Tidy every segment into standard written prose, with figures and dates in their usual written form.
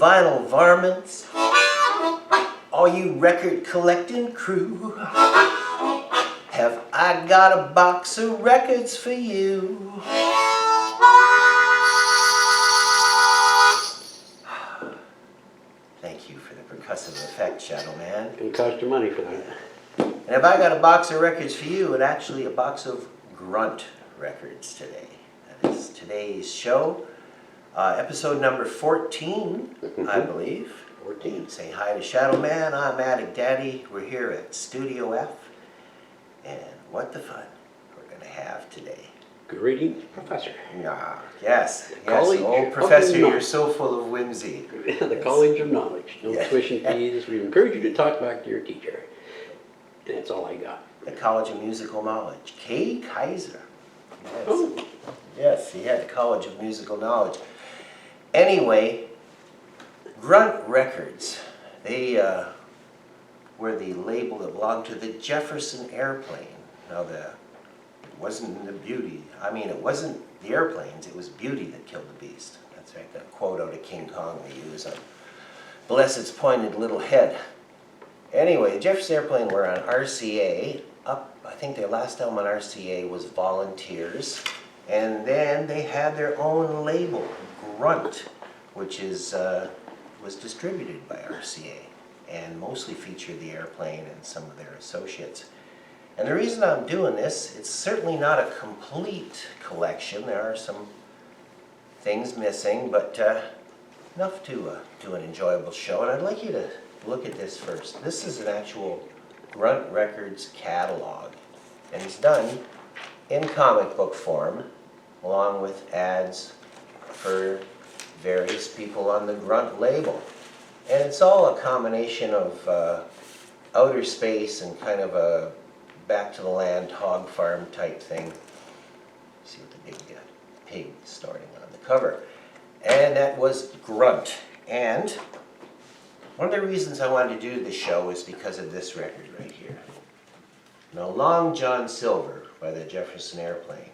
vinyl varmints, all you record collecting crew, have I got a box of records for you. Thank you for the percussive effect, Shadow Man. It cost you money for that. And if I got a box of records for you, it's actually a box of grunt records today. That is today's show. Episode number 14, I believe. 14. Say hi to Shadow Man. I'm Attic Daddy. We're here at Studio F. And what the fun we're going to have today. Greetings, Professor. Yes. College Oh, Professor, of you're Knowledge. so full of whimsy. The College of Knowledge. No Yes. tuition fees. We encourage you to talk back to your teacher. And that's all I got. The College of Musical Knowledge. Kay Kaiser. Yes. Oh. Yes, he had the College of Musical Knowledge. Anyway, Grunt Records. They were the label that belonged to the Jefferson Airplane. Now, it wasn't the beauty. I mean, it wasn't the airplanes. It was beauty that killed the beast. That's right, that quote out of King Kong they use on bless its pointed little head. Anyway, the Jefferson Airplane were on RCA. I think their last album on RCA was Volunteers. And then they had their own label, Grunt, which was distributed by RCA and mostly featured the Airplane and some of their associates. And the reason I'm doing this, it's certainly not a complete collection. There are some things missing, but enough to do an enjoyable show. And I'd like you to look at this first. This is an actual Grunt Records catalog, and it's done in comic book form, along with ads for various people on the Grunt label. And it's all a combination of outer space and kind of a back to the land hog farm type thing. See what the big pig snorting on the cover. And that was Grunt. And one of the reasons I wanted to do this show is because of this record right here. Now, Long John Silver by the Jefferson Airplane.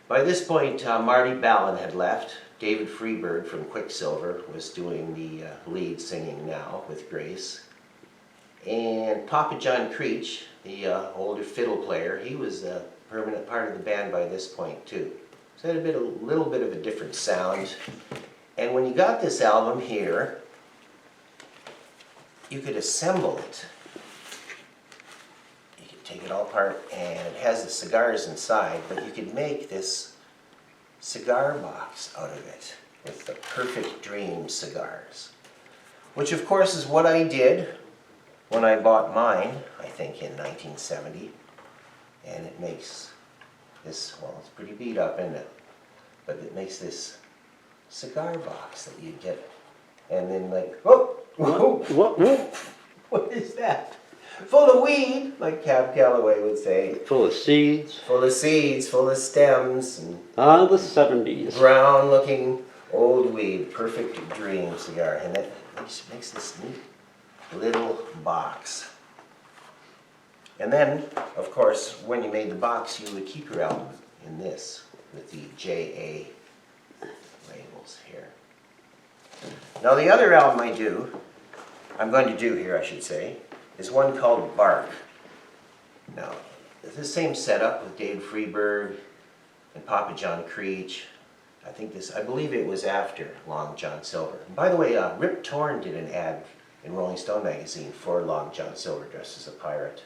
By this point, Marty Balin had left. David Freebird from Quicksilver was doing the lead singing now with Grace. And Papa John Creech, the older fiddle player, he was a permanent part of the band by this point too. So it had a little bit of a different sound. And when you got this album here, you could assemble it. You could take it all apart, and it has the cigars inside, but you could make this cigar box out of it with the Perfect Dream cigars, which of course is what I did when I bought mine, I think in 1970. And it makes this, well, it's pretty beat up, isn't it? But it makes this cigar box that you get, and then like, what is that? Full of weed, like Cab Calloway would say. Full of seeds. Full of seeds, full of stems, and The 70s. brown-looking old weed. Perfect Dream cigar, and that makes this neat little box. And then, of course, when you made the box, you would keep your album in this with the JA labels here. Now, the other album I'm going to do here, I should say, is one called Bark. Now, it's the same setup with Dave Freeberg and Papa John Creech. I believe it was after Long John Silver. And by the way, Rip Torn did an ad in Rolling Stone magazine for Long John Silver dressed as a pirate,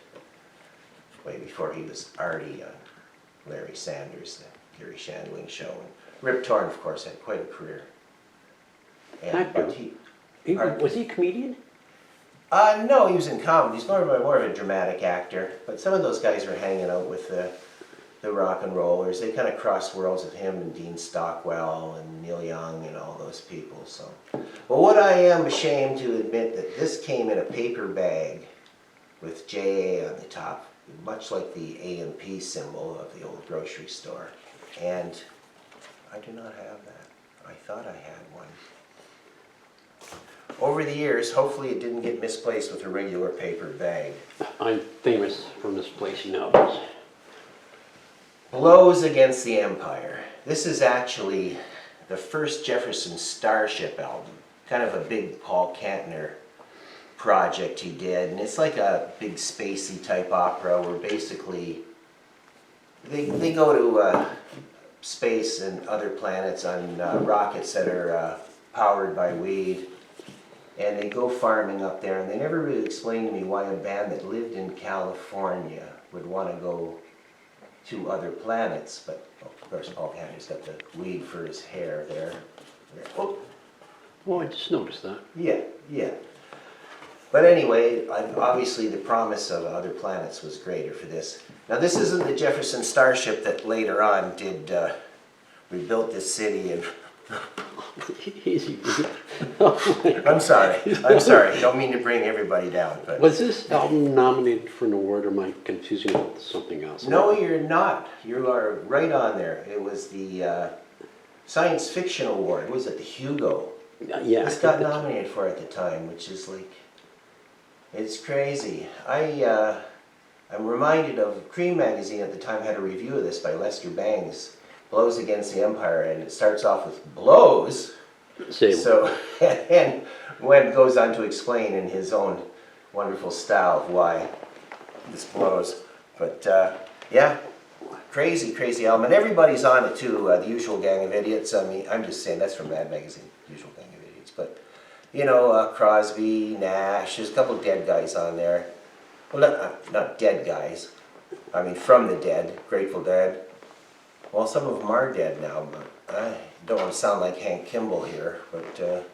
way before he was already on Larry Sanders, the Gary Shandling show. And Rip Torn, of course, had quite a career. Was he a comedian? No, he was in comedy. He's more of a dramatic actor. But some of those guys were hanging out with the rock and rollers. They kind of crossed worlds with him and Dean Stockwell and Neil Young and all those people. So, but what I am ashamed to admit that this came in a paper bag with JA on the top, much like the A&P symbol of the old grocery store. And I do not have that. I thought I had one. Over the years, hopefully it didn't get misplaced with a regular paper bag. I'm famous for misplacing albums. Blows Against the Empire. This is actually the first Jefferson Starship album. kind of a big Paul Kantner project he did, and it's like a big spacey type opera where basically they go to space and other planets on rockets that are powered by weed, and they go farming up there, and they never really explained to me why a band that lived in California would want to go to other planets, but of course Paul Kantner's got the weed for his hair there. Oh, I just noticed that. Yeah, yeah. But anyway, obviously the promise of other planets was greater for this. Now this isn't the Jefferson Starship that later on did, rebuilt this city and, Easy. I'm sorry, don't mean to bring everybody down, but. Was this album nominated for an award, or am I confusing it with something else? No, you're not. You are right on there. It was the Science Fiction Award. Was it the Hugo? Yeah. This got nominated for at the time, which is like, it's crazy. I'm reminded of Cream magazine at the time had a review of this by Lester Bangs, Blows Against the Empire, and it starts off with blows. Say So, and Webb goes on to explain in his own wonderful style of why this blows. But yeah, crazy, crazy album. And everybody's on it too, the Usual Gang of Idiots. I mean, I'm just saying, that's from Mad Magazine, Usual Gang of Idiots. But, you know, Crosby, Nash, there's a couple of dead guys on there. Well, not dead guys. I mean, from the dead, Grateful Dead. Well, some of them are dead now, but I don't want to sound like Hank Kimball here, but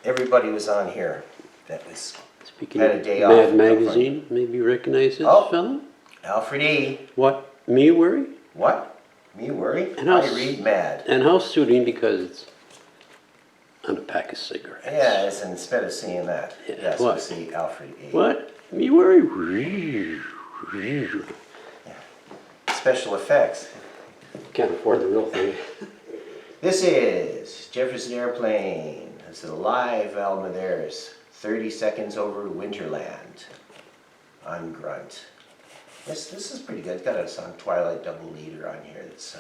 everybody was on here. That was Speaking had a of day Mad off. Magazine, maybe you recognize this Oh. fellow? Alfred E. What? Me worry? What? Me worry? And how I read Mad. And how suiting, because it's on a pack of cigarettes. Yes, and instead of seeing that, Yeah, yes, what? we see Alfred E. What? Me worry? Special effects. Can't afford the real thing. This is Jefferson Airplane. It's a live album of theirs. 30 Seconds Over Winterland on Grunt. This is pretty good. It's got a song Twilight Double Leader on here. That's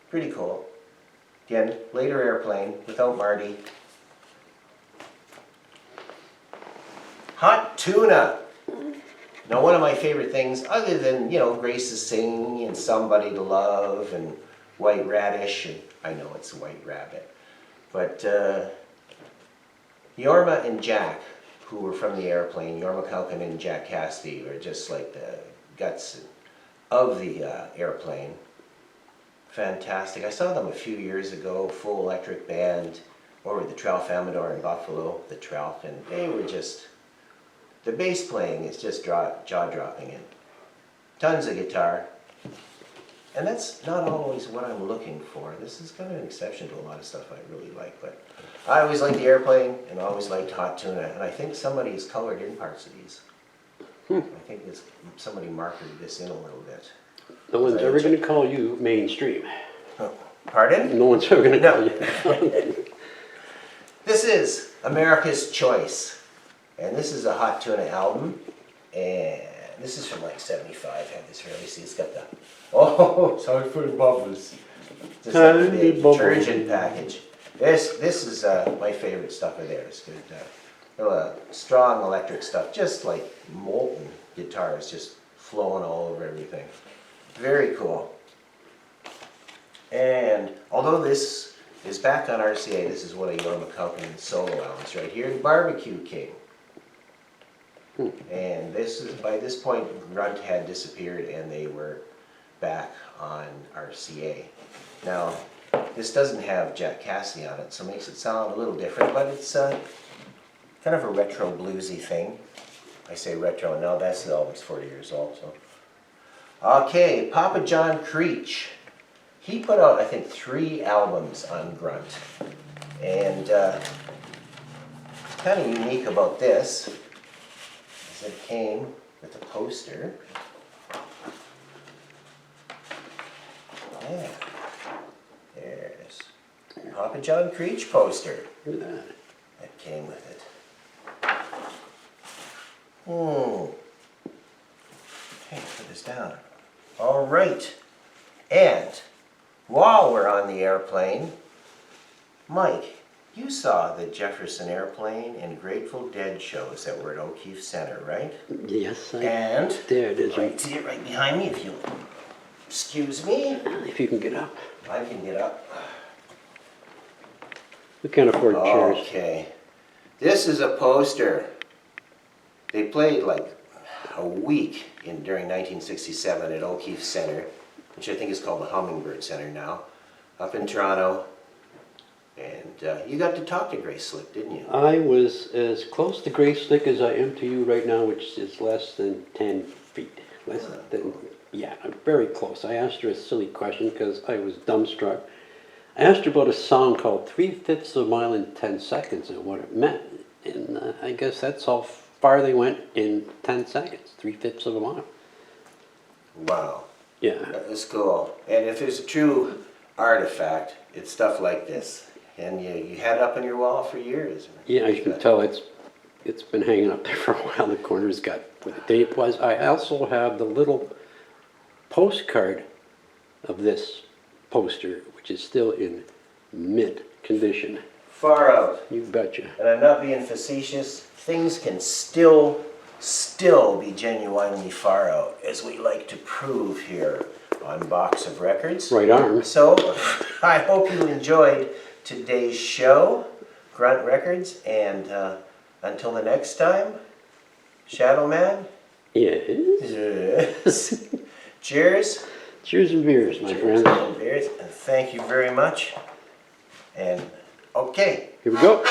pretty cool. Again, later Airplane without Marty. Hot Tuna. Now, one of my favorite things, other than, you know, Grace is Singing and Somebody to Love and White Radish, and I know it's a White Rabbit, but Yorma and Jack, who were from the Airplane, Yorma Kaukonen and Jack Cassidy, were just like the guts of the Airplane. Fantastic. I saw them a few years ago, full electric band, over at the Tralf Amador in Buffalo, the Tralf, and they were just, the bass playing is just jaw-dropping and tons of guitar. And that's not always what I'm looking for. This is kind of an exception to a lot of stuff I really like, but I always liked the Airplane and always liked Hot Tuna, and I think somebody has colored in parts of these. I think somebody marketed this in a little bit. No one's ever going to call you mainstream. Pardon? No one's ever going to No. call you. This is America's Choice, and this is a Hot Tuna album, and this is from like 75, had this release. See, it's got the, oh, sorry for the bubbles. Just like a Tiny big bubbles. detergent package. This is my favorite stuff of theirs. Good, strong electric stuff, just like molten guitars, just flowing all over everything. Very cool. And although this is back on RCA, this is one of Yorma Kaukonen solo albums right here, Barbecue King. And this is, by this point, Grunt had disappeared and they were back on RCA. Now, this doesn't have Jack Cassidy on it, so it makes it sound a little different, but it's kind of a retro bluesy thing. I say retro, and now that's the album's 40 years old, so. Okay, Papa John Creech. He put out, I think, 3 albums on Grunt. And what's kind of unique about this is it came with a poster. Yeah. There's Papa John Creech poster. Look at that. That came with it. Okay, put this down. All right. And while we're on the Airplane, Mike, You saw the Jefferson Airplane and Grateful Dead shows that were at O'Keefe Center, right? Yes, I And there it is. right, see it right behind me if you'll excuse me. If you can get up. I can get up. We can't afford chairs. Okay. This is a poster. They played like a week during 1967 at O'Keefe Center, which I think is called the Hummingbird Center now, up in Toronto. And you got to talk to Grace Slick, didn't you? I was as close to Grace Slick as I am to you right now, which is less than 10 feet. Less than, yeah, I'm very close. I asked her a silly question because I was dumbstruck. I asked her about a song called 3/5 of a Mile in 10 Seconds and what it meant. And I guess that's how far they went in 10 seconds, 3/5 of a mile. Wow. Yeah. That's cool. And if there's a true artifact, it's stuff like this. And you had it up on your wall for years. Yeah, as you can tell, it's been hanging up there for a while. The corner's got where the tape was. I also have the little postcard of this poster, which is still in mint condition. Far out. You betcha. And I'm not being facetious. Things can still be genuinely far out, as we like to prove here on Box of Records. Right arm. So, I hope you enjoyed today's show, Grunt Records, and until the next time, Shadow Man. Yes. Yes. Cheers. Cheers and beers, my friends. And beers, and thank you very much. And okay, Here we go.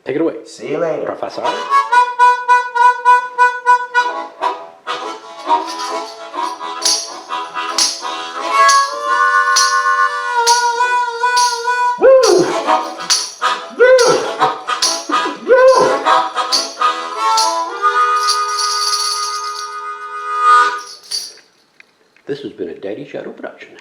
Take it away, see you later. Professor. This has been a Daddy Shadow production.